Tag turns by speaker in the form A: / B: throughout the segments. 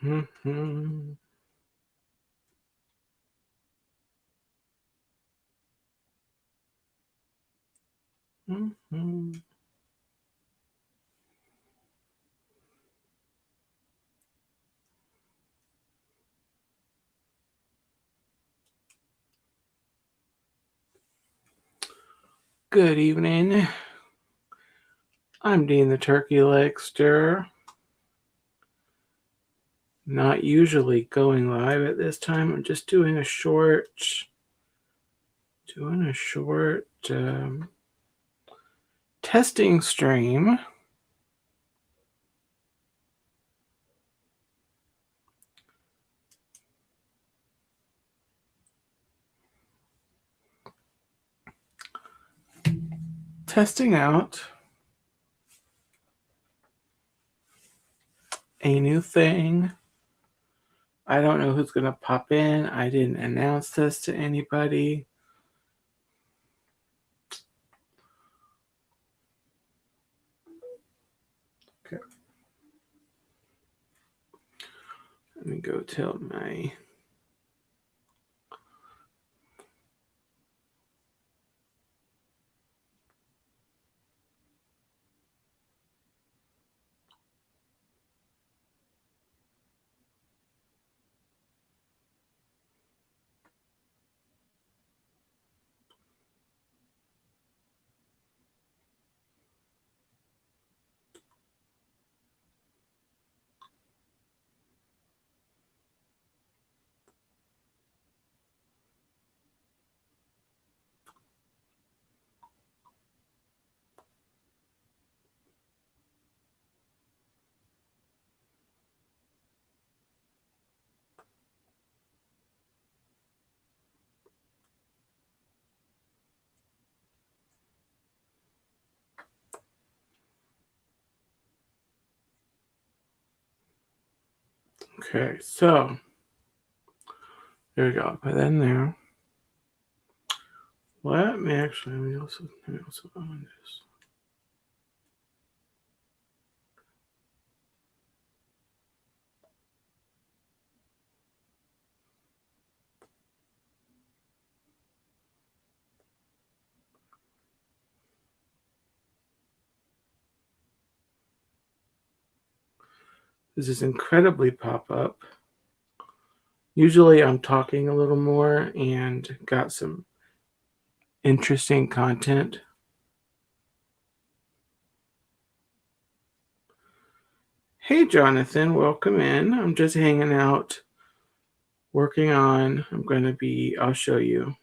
A: Mhm. Mhm. Good evening. I'm Dean the Turkey Leg Stirrer. Not usually going live at this time. I'm just doing a short testing stream. Testing out a new thing. I don't know who's going to pop in. I didn't announce this to anybody. Okay. Let me go tell my... Okay, so there we go. Put that in there. Let me also on this. This is incredibly pop-up. Usually I'm talking a little more and got some interesting content. Hey, Jonathan, welcome in. I'm just hanging out, working on, I'll show you.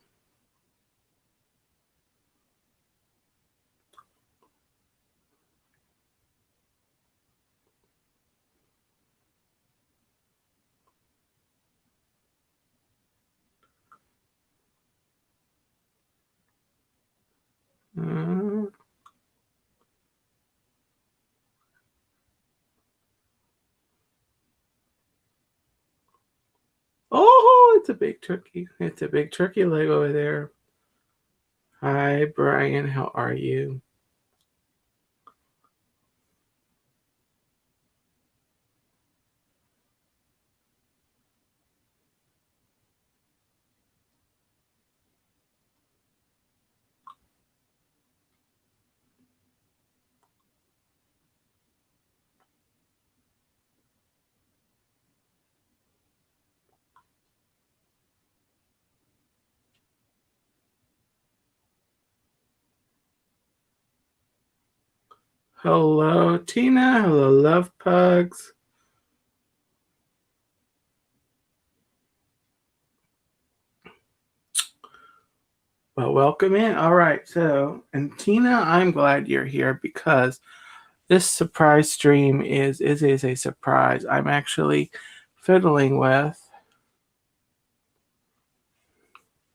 A: Oh, it's a big turkey. It's a big turkey leg over there. Hi, Brian. How are you? Hello, Tina. Hello, Love Pugs. Well, welcome in. All right. So, and Tina, I'm glad you're here because this surprise stream is a surprise. I'm actually fiddling with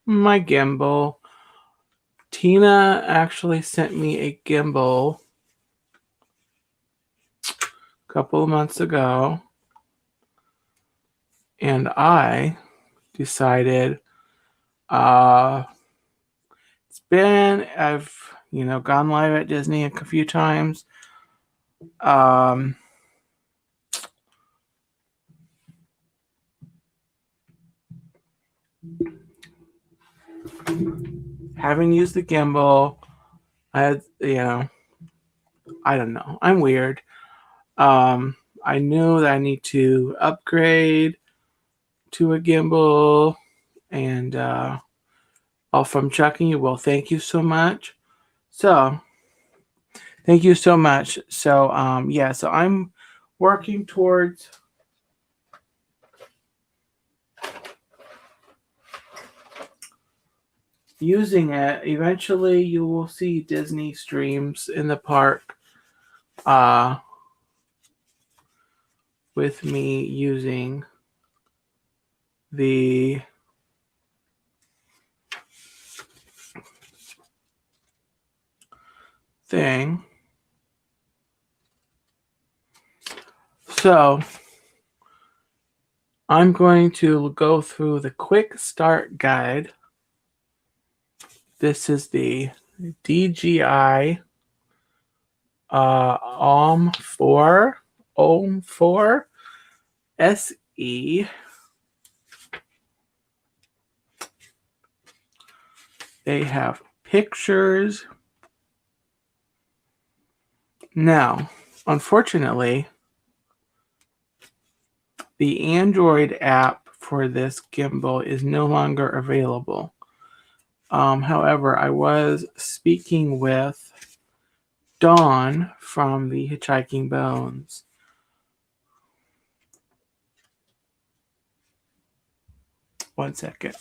A: my gimbal. Tina actually sent me a gimbal a couple of months ago, and I decided I've gone live at Disney a few times. having used the gimbal, I had, I don't know. I'm weird. I knew that I need to upgrade to a gimbal, and all from Chucky. Well, thank you so much. So, thank you so much. So, yeah, so I'm working towards using it. Eventually, you will see Disney streams in the park with me using the thing. So, I'm going to go through the quick start guide. This is the DJI OM4 SE. They have pictures. Now, unfortunately, the Android app for this gimbal is no longer available. However, I was speaking with Dawn from the Hitchhiking Bones. One second.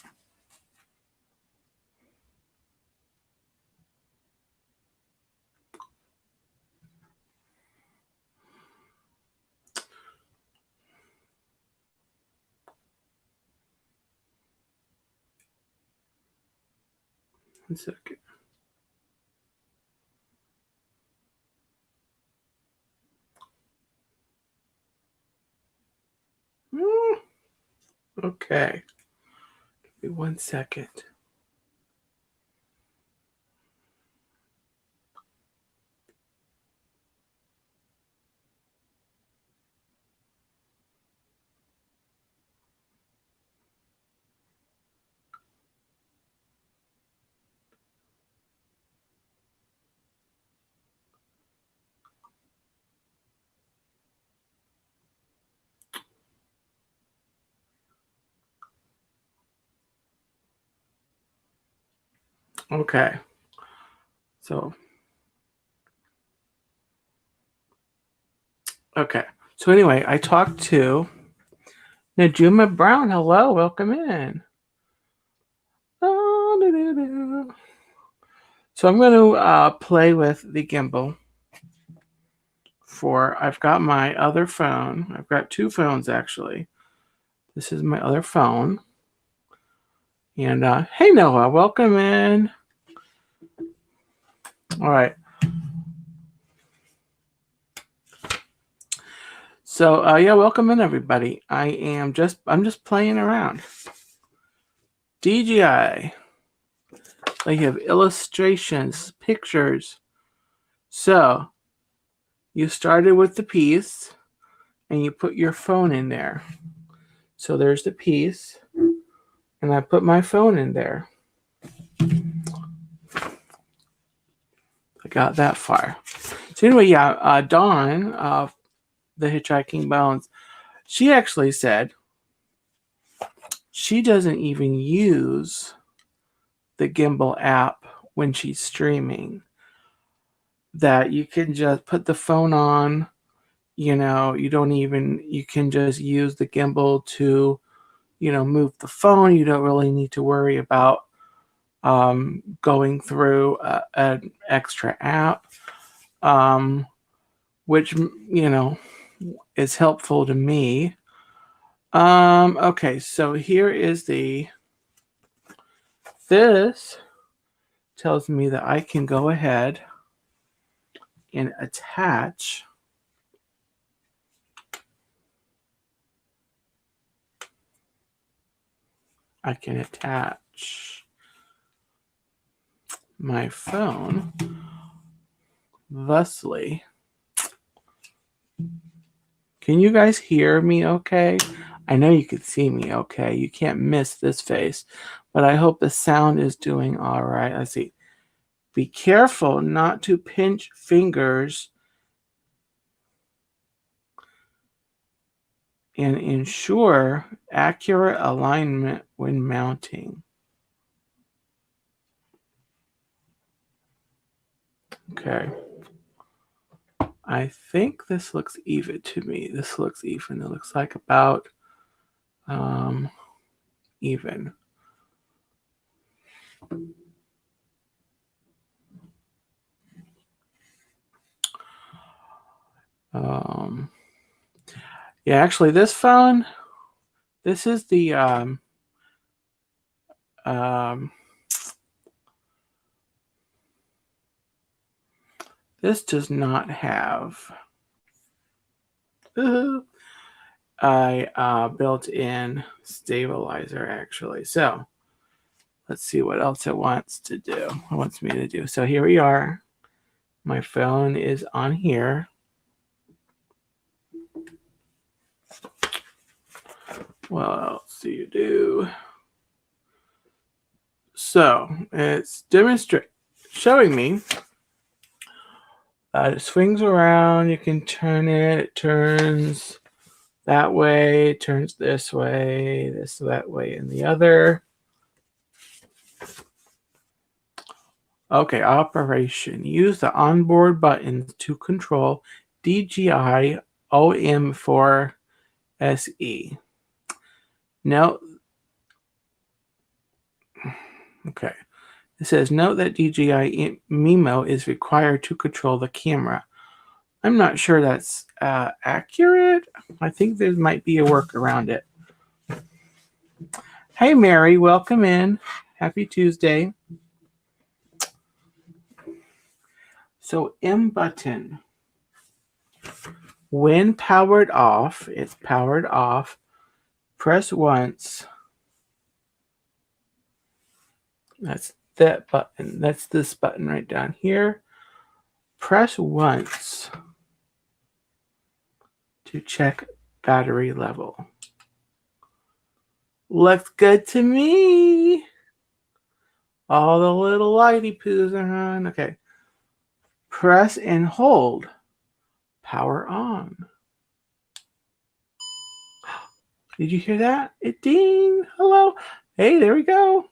A: One second. Okay. Give me 1 second. Okay. So, okay. So anyway, I talked to Najuma Brown. Hello, welcome in. So I'm going to play with the gimbal. I've got my other phone. I've got two phones actually. This is my other phone. And hey Noah, welcome in. All right. So yeah, welcome in everybody. I'm just playing around. DJI. They have illustrations, pictures. So you started with the piece and you put your phone in there. So there's the piece, and I put my phone in there. I got that far. So anyway, yeah, Dawn of the Hitchhiking Bones, she actually said she doesn't even use the gimbal app when she's streaming. That you can just put the phone on, you can just use the gimbal to, move the phone. You don't really need to worry about going through an extra app, which, is helpful to me. Okay, so here is this tells me that I can go ahead and attach my phone thusly. Can you guys hear me okay? I know you could see me okay. You can't miss this face, but I hope the sound is doing all right. Let's see. Be careful not to pinch fingers and ensure accurate alignment when mounting. Okay. I think this looks even to me. This looks even. It looks like about even. Yeah, actually, this phone, this is the this does not have a built-in stabilizer, actually. So let's see what else it wants to do. It wants me to do. So here we are. My phone is on here. What else do you do? So it's showing me it swings around. You can turn it. It turns that way, it turns this way, that way, and the other. Okay, operation. Use the onboard buttons to control DJI OM4SE. Note, okay. It says, note that DJI Mimo is required to control the camera. I'm not sure that's accurate. I think there might be a work around it. Hey, Mary, welcome in. Happy Tuesday. So M button. When powered off, it's powered off. Press once. That's that button. That's this button right down here. Press once to check battery level. Looks good to me. All the little lighty poos are on. Okay. Press and hold. Power on. Did you hear that? It ding. Hello. Hey, there we go.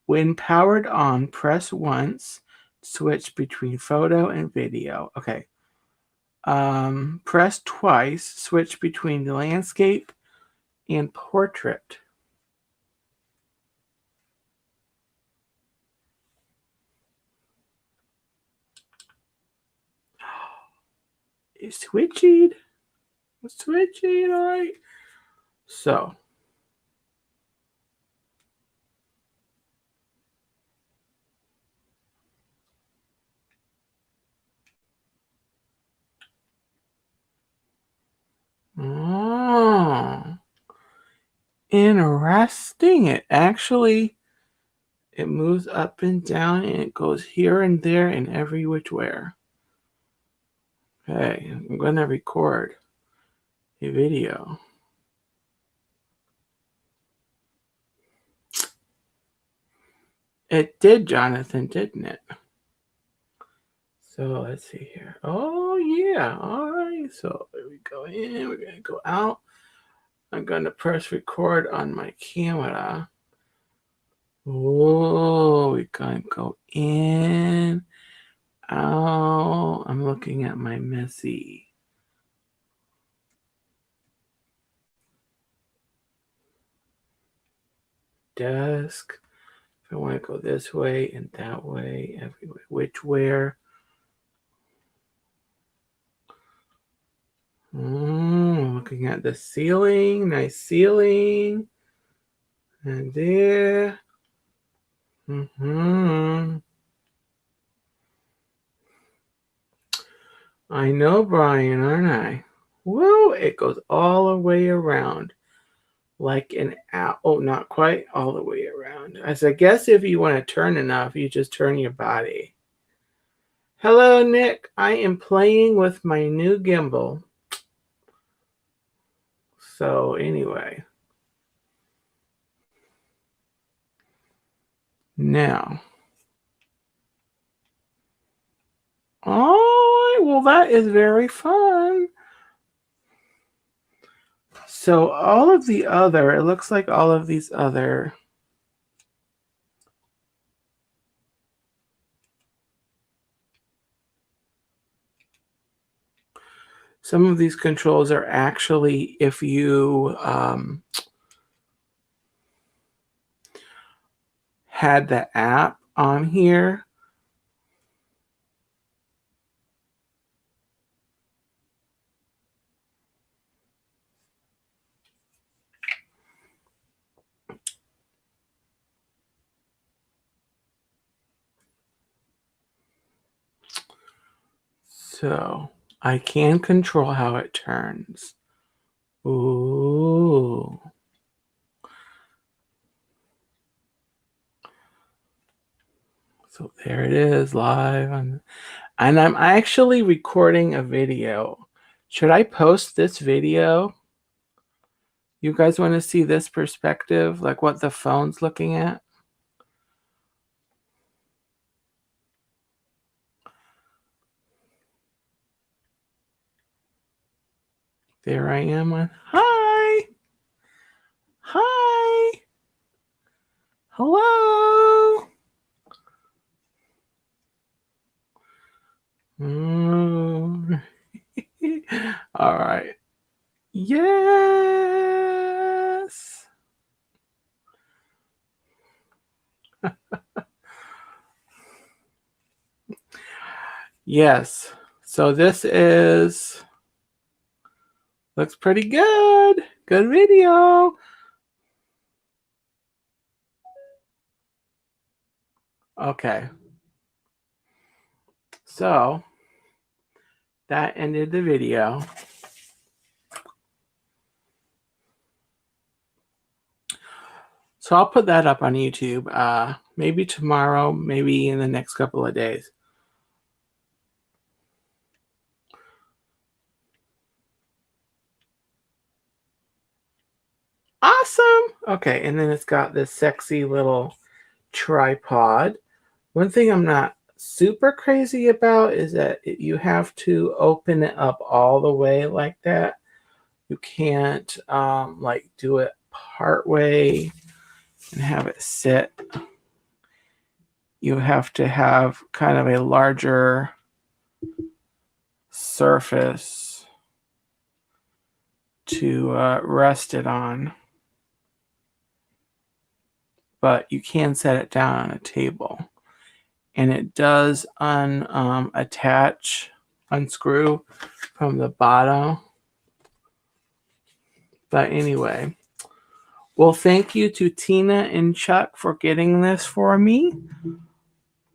A: When powered on, press once. Switch between photo and video. Okay. Press twice. Switch between the landscape and portrait. It's switching. It's switching. All right. So. Oh, interesting. It moves up and down and it goes here and there and every which way. Okay, I'm going to record a video. It did, Jonathan, didn't it? So let's see here. Oh, yeah. All right. So there we go in. We're going to go out. I'm going to press record on my camera. Oh, we're going to go in. Oh, I'm looking at my messy. Desk. If I want to go this way and that way, everywhere, which where. Looking at the ceiling, nice ceiling. And there. I know, Brian, aren't I? Whoa, it goes all the way around. Like an owl. Oh, not quite all the way around. As I guess if you want to turn enough, you just turn your body. Hello, Nick. I am playing with my new gimbal. So anyway, now, oh, well, that is very fun. So all of the other, it looks like all of these other some of these controls are actually, if you had the app on here, so I can control how it turns. Ooh. So there it is, live on, and I'm actually recording a video. Should I post this video? You guys want to see this perspective, like what the phone's looking at? There I am on. Hi. Hi. Hello. All right. Yes. Yes. So this is, looks pretty good. Good video. Okay. So that ended the video. So I'll put that up on YouTube, maybe tomorrow, maybe in the next couple of days. Awesome. Okay, and then it's got this sexy little tripod. One thing I'm not super crazy about is that you have to open it up all the way like that. You can't like do it part way and have it sit. You have to have kind of a larger surface to rest it on. But you can set it down on a table. And it does unscrew from the bottom. But anyway, well, thank you to Tina and Chuck for getting this for me.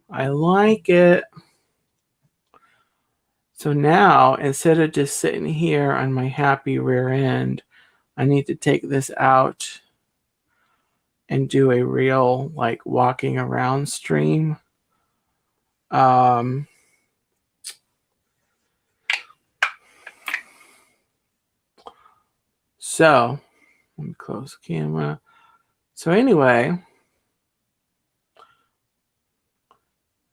A: I like it. So now, instead of just sitting here on my happy rear end, I need to take this out and do a real, like, walking around stream. So, let me close the camera. So anyway,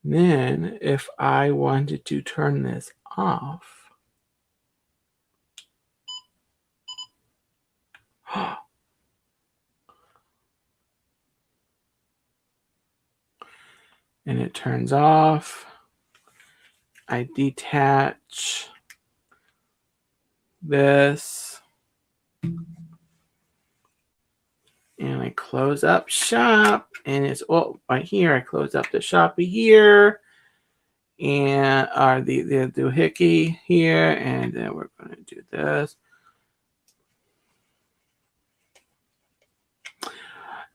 A: then if I wanted to turn this off, and it turns off, I detach this, and I close up shop, and it's right here. I close up the shoppy here, and the doohickey here, and then we're going to do this.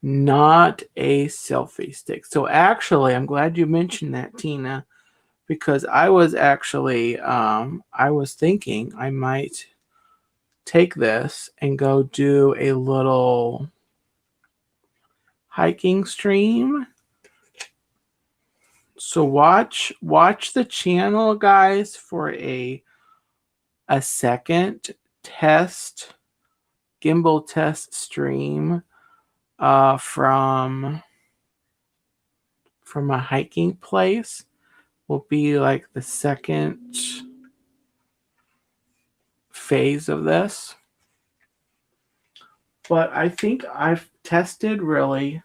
A: Not a selfie stick. So actually, I'm glad you mentioned that, Tina, because I was actually I was thinking I might take this and go do a little hiking stream. So watch the channel, guys, for a second test gimbal test stream from a hiking place will be like the second phase of this. But I think I've tested really,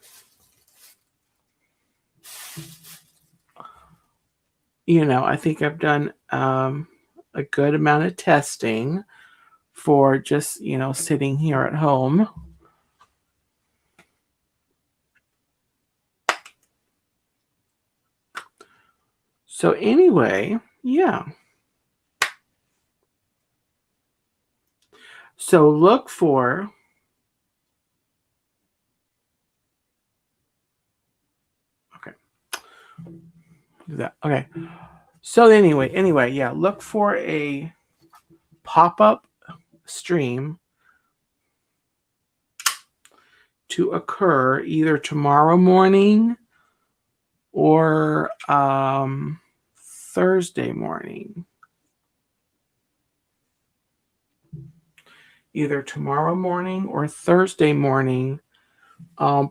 A: I think I've done a good amount of testing for just, sitting here at home. So anyway, yeah. So look for okay. So anyway, yeah, look for a pop-up stream to occur either tomorrow morning or Thursday morning. Either tomorrow morning or Thursday morning,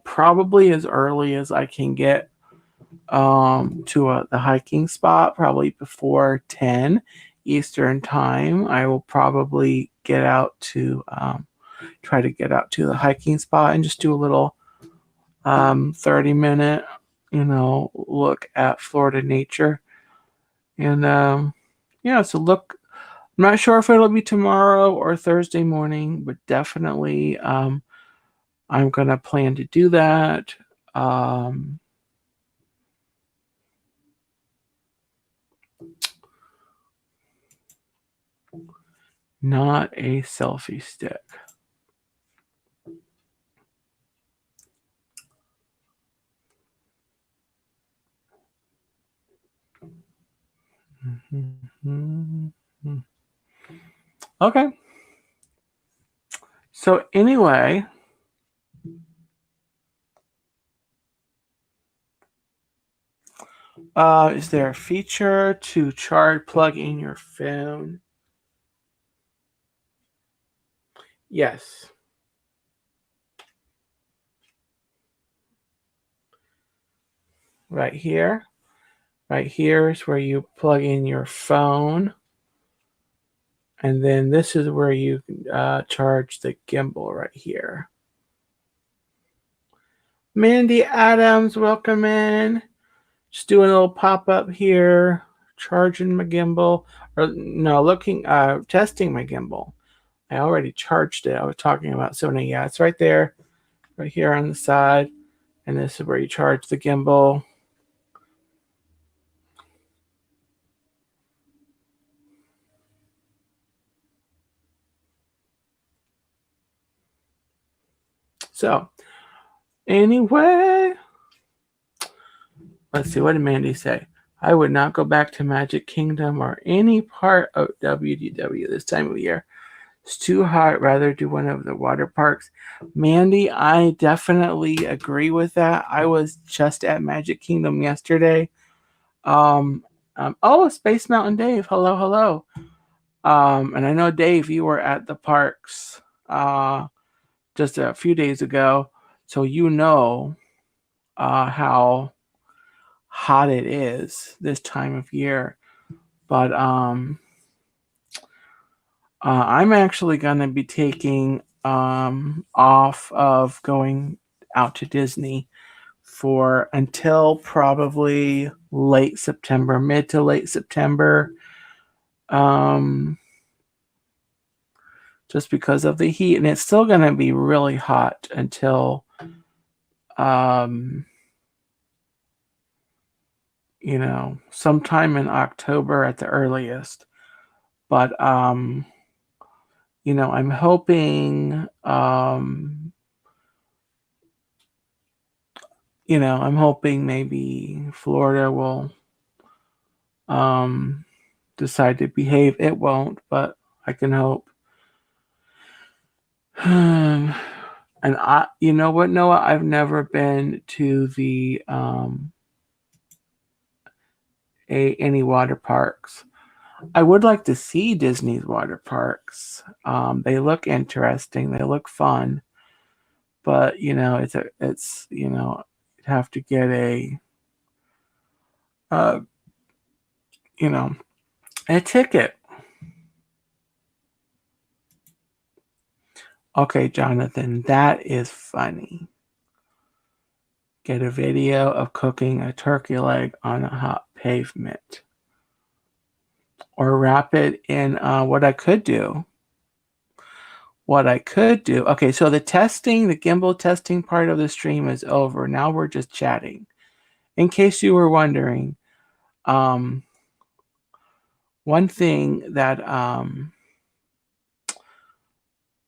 A: probably as early as I can get to the hiking spot, probably before 10 Eastern time. I will probably get out to try to get out to the hiking spot and just do a little 30-minute, look at Florida nature. And so look, I'm not sure if it'll be tomorrow or Thursday morning, but definitely I'm going to plan to do that. Not a selfie stick. Okay. So anyway, is there a feature to plug in your phone? Yes. Right here. Right here is where you plug in your phone. And then this is where you charge the gimbal right here. Mandy Adams, welcome in. Just doing a little pop-up here, charging my gimbal. Or no, testing my gimbal. I already charged it. I was talking about Sony. Yeah, it's right there, right here on the side. And this is where you charge the gimbal. So, anyway, let's see. What did Mandy say? I would not go back to Magic Kingdom or any part of WDW this time of year. It's too hot. Rather do one of the water parks. Mandy, I definitely agree with that. I was just at Magic Kingdom yesterday. Space Mountain Dave. Hello. And I know, Dave, you were at the parks just a few days ago, so how hot it is this time of year. But I'm actually going to be taking off of going out to Disney until probably late September, mid to late September. Just because of the heat, and it's still going to be really hot until sometime in October at the earliest. But I'm hoping I'm hoping maybe Florida will decide to behave. It won't, but I can hope. And you know what, Noah? I've never been to any water parks. I would like to see Disney's water parks. They look interesting. They look fun, but it's you'd have to get uh, you know, a ticket. Okay, Jonathan, that is funny. Get a video of cooking a turkey leg on a hot pavement. Or wrap it in what I could do. Okay, so the gimbal testing part of the stream is over. Now we're just chatting. In case you were wondering, one thing that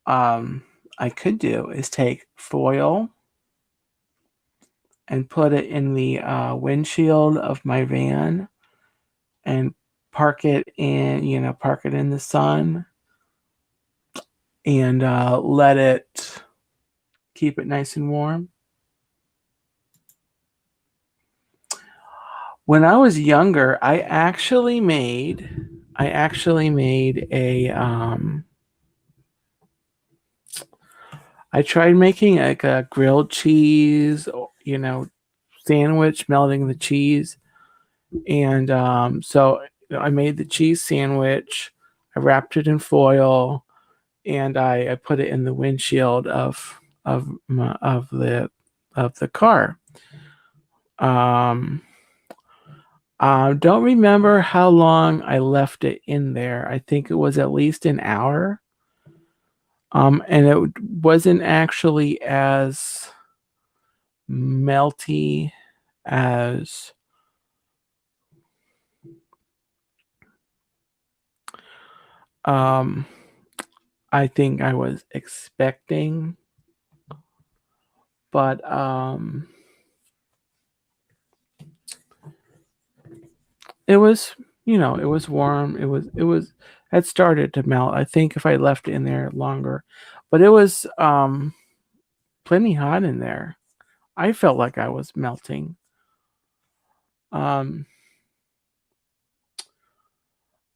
A: I could do is take foil and put it in the windshield of my van and park it in the sun and let it keep it nice and warm. When I was younger, I actually made a I tried making like a grilled cheese, sandwich, melting the cheese. And so I made the cheese sandwich, I wrapped it in foil, and I put it in the windshield of the car. Don't remember how long I left it in there. I think it was at least an hour. And it wasn't actually as melty as I think I was expecting. But it was, it was warm. It had started to melt. I think if I left it in there longer, but it was plenty hot in there. I felt like I was melting.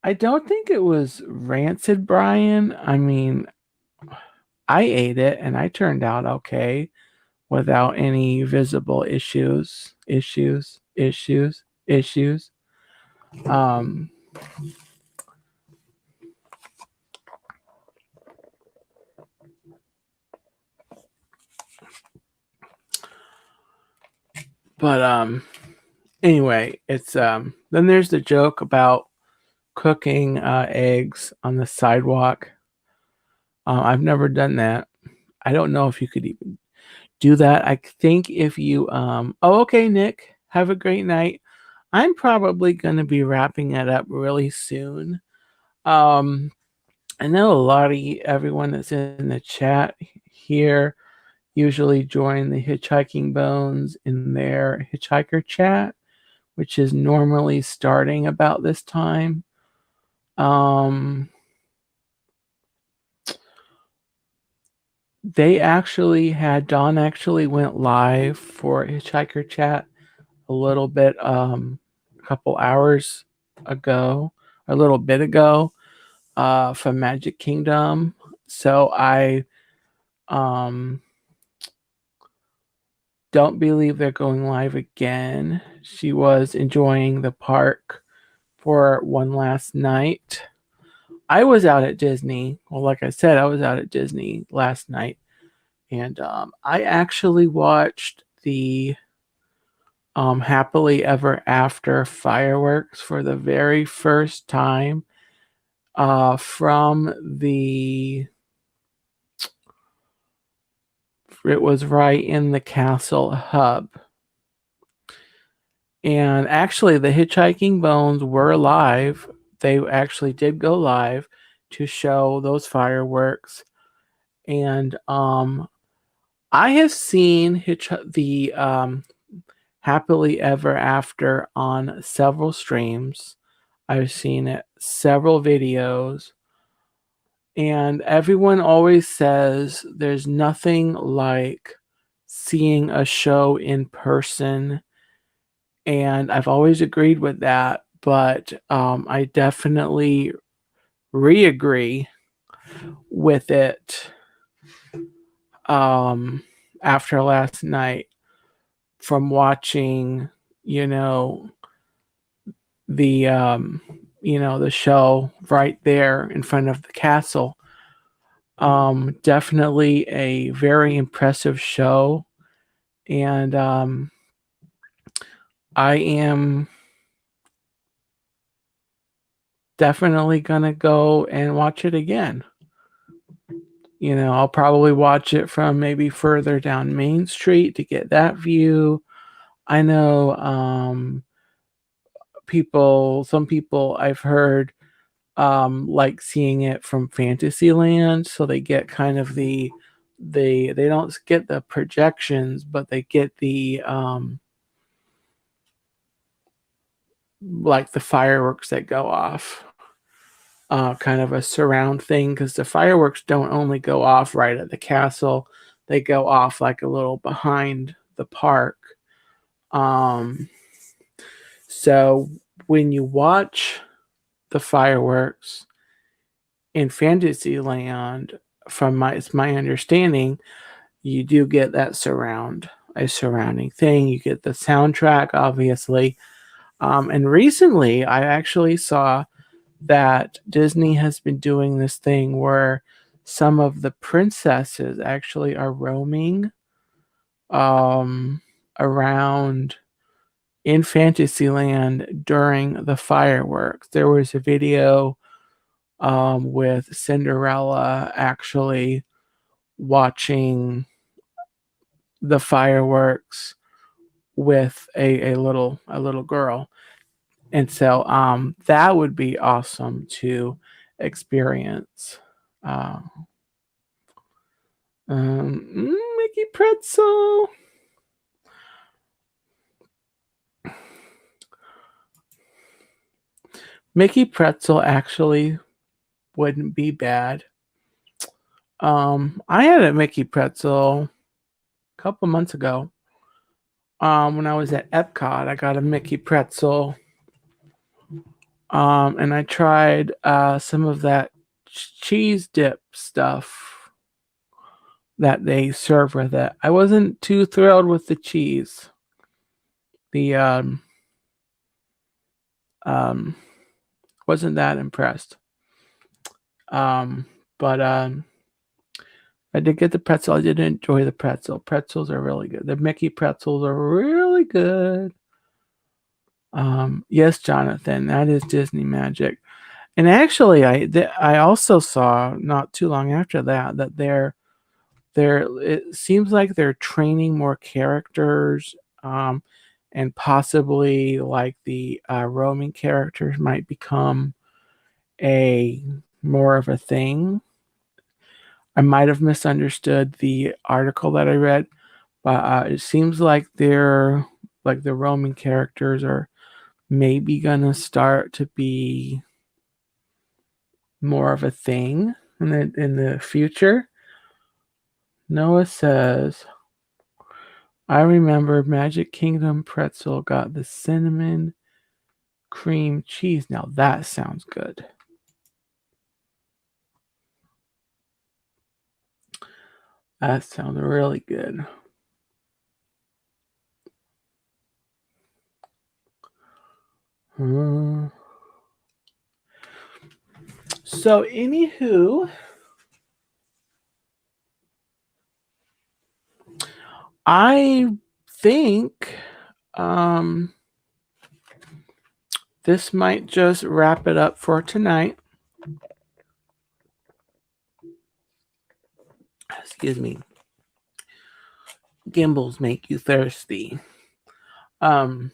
A: I don't think it was rancid, Brian. I mean, I ate it and I turned out okay without any visible issues. But anyway, it's then there's the joke about cooking eggs on the sidewalk. I've never done that. I don't know if you could even do that. I think if you okay, Nick, have a great night. I'm probably going to be wrapping it up really soon. I know a lot of everyone that's in the chat here usually join the Hitchhiking Bones in their hitchhiker chat, which is normally starting about this time. Don actually went live for Hitchhiker chat a little bit, a couple hours ago, a little bit ago, from Magic Kingdom. So I don't believe they're going live again. She was enjoying the park for one last night. I was out at Disney. Well, like I said, I was out at Disney last night. And I actually watched the Happily Ever After fireworks for the very first time it was right in the castle hub. And actually, the Hitchhiking Bones were live. They actually did go live to show those fireworks. And I have seen the Happily Ever After on several streams. I've seen it several videos. And everyone always says there's nothing like seeing a show in person. And I've always agreed with that. but I definitely re-agree with it after last night from watching, you know, the show right there in front of the castle. Definitely a very impressive show, and I am definitely gonna go and watch it again. I'll probably watch it from maybe further down Main Street to get that view. I know some people I've heard like seeing it from Fantasyland, so they get kind of they don't get the projections, but they get the like the fireworks that go off, kind of a surround thing, because the fireworks don't only go off right at the castle, they go off like a little behind the park. Um, so when you watch the fireworks in Fantasyland, it's my understanding, you do get that a surrounding thing. You get the soundtrack, obviously. And recently, I actually saw that Disney has been doing this thing where some of the princesses actually are roaming around in Fantasyland during the fireworks. There was a video with Cinderella actually watching the fireworks with a little girl. And so that would be awesome to experience. Uh, Mickey Pretzel. Mickey Pretzel actually wouldn't be bad. I had a Mickey Pretzel a couple months ago. When I was at Epcot, I got a Mickey Pretzel. And I tried some of that cheese dip stuff that they serve with it. I wasn't too thrilled with the cheese. The wasn't that impressed. But I did get the pretzel. I did enjoy the pretzel. Pretzels are really good. The Mickey pretzels are really good. Yes, Jonathan, that is Disney magic. And actually, I also saw not too long after that they're it seems like they're training more characters, and possibly like the roaming characters might become a more of a thing. I might have misunderstood the article that I read, but it seems like the roaming characters are maybe gonna start to be more of a thing in the future. Noah says, I remember Magic Kingdom pretzel got the cinnamon cream cheese. Now that sounds good. That sounds really good. So, anywho, I think this might just wrap it up for tonight. Excuse me. Gimbals make you thirsty. Thank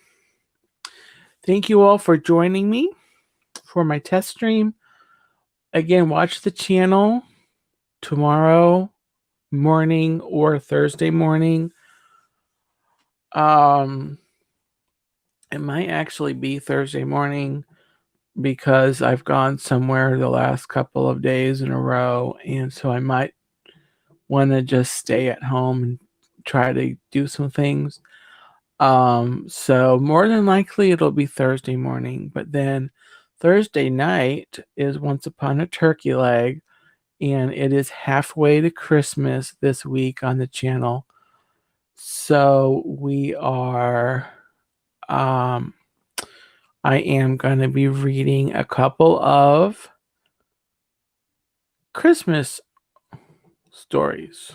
A: you all for joining me for my test stream. Again, watch the channel tomorrow morning or Thursday morning. It might actually be Thursday morning because I've gone somewhere the last couple of days in a row, and so I might want to just stay at home and try to do some things. So more than likely it'll be Thursday morning, but then Thursday night is Once Upon a Turkey Leg, and it is halfway to Christmas this week on the channel. So we are, I am going to be reading a couple of Christmas stories.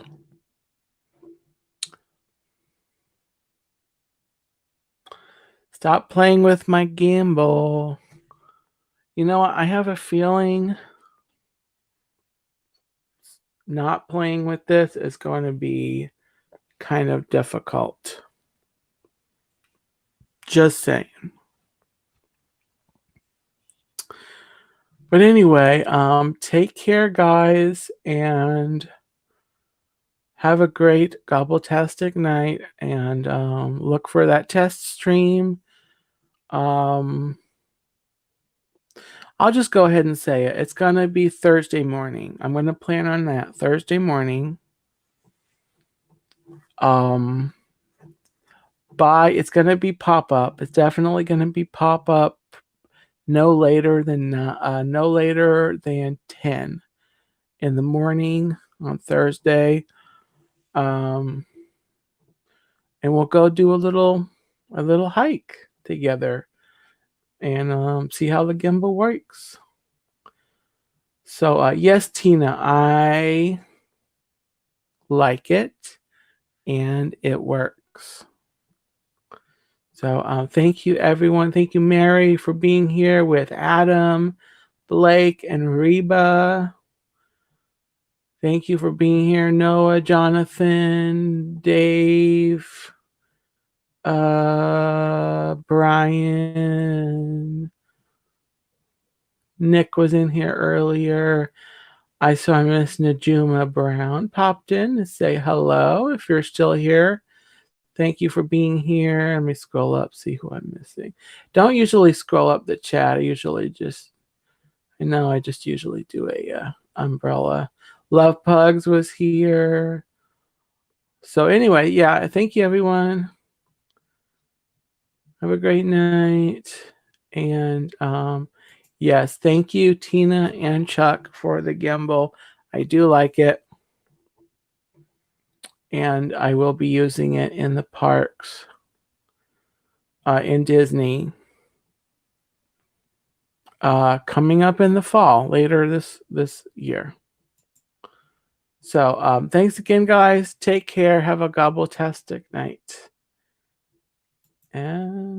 A: Stop playing with my gimbal. You know what? I have a feeling not playing with this is going to be kind of difficult. Just saying. But anyway, take care, guys, and have a great Gobbletastic night. And look for that test stream. I'll just go ahead and say it. It's going to be Thursday morning. I'm going to plan on that. Thursday morning. It's going to be pop-up. It's definitely going to be pop-up no later than 10 in the morning on Thursday. And we'll go do a little hike together and see how the gimbal works. So yes, Tina, I like it and it works. So thank you, everyone. Thank you, Mary, for being here with Adam, Blake, and Reba. Thank you for being here, Noah, Jonathan, Dave, Brian. Nick was in here earlier. I saw Miss Najuma Brown popped in to say hello. If you're still here, thank you for being here. Let me scroll up, see who I'm missing. Don't usually scroll up the chat. I usually just do a umbrella. Love Pugs was here. So anyway, yeah, thank you, everyone. Have a great night. And yes, thank you, Tina and Chuck, for the gimbal. I do like it. And I will be using it in the parks in Disney coming up in the fall, later this year. So thanks again, guys. Take care. Have a Gobbletastic night. And